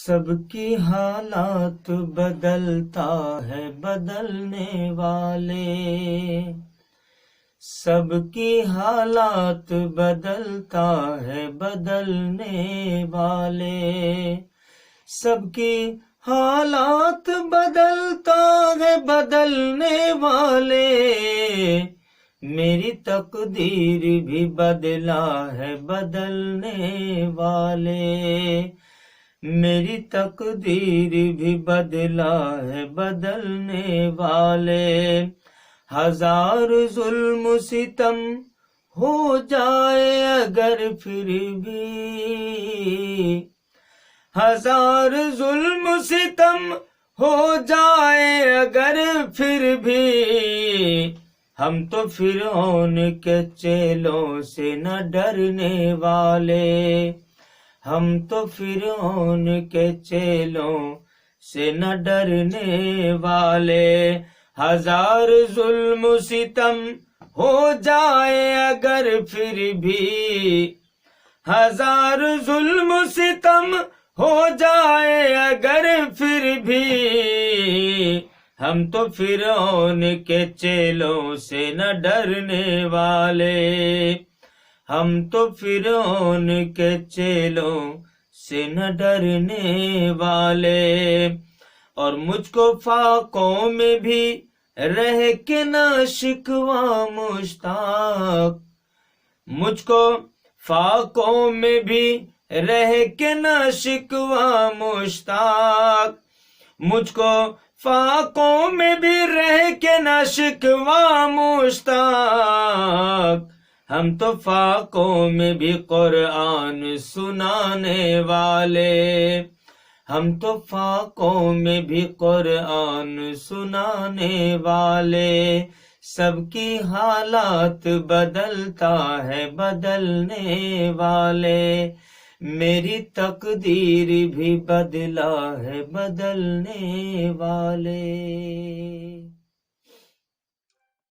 سب کی حالات بدلتا ہے بدلنے والے، سب کی حالات بدلتا ہے بدلنے والے، سب کی حالات بدلتا ہے بدلنے والے، میری تقدیر بھی بدلا ہے بدلنے والے، میری تقدیر بھی بدلا ہے بدلنے والے، ہزار ظلم ستم ہو جائے اگر پھر بھی، ہزار ظلم ستم ہو جائے اگر پھر بھی، ہم تو فرعون کے چیلوں سے نہ ڈرنے والے، ہم تو فرعون کے چیلوں سے نہ ڈرنے والے، ہزار ظلم ستم ہو جائے اگر پھر بھی، ہزار ظلم ستم ہو جائے اگر پھر بھی، ہم تو فرعون کے چیلوں سے نہ ڈرنے والے، ہم تو فرعون کے چیلوں سے نہ ڈرنے والے، اور مجھ کو فاقوں میں بھی رہ کے نہ شکوہ مشتاق، مجھ کو فاقوں میں بھی رہ کے نہ شکوہ مشتاق، مجھ کو فاقوں میں بھی رہ کے نہ شکوہ مشتاق، ہم تو فاقوں میں بھی قرآن سنانے والے، ہم تو فاقوں میں بھی قرآن سنانے والے، سب کی حالات بدلتا ہے بدلنے والے، میری تقدیر بھی بدلا ہے بدلنے والے۔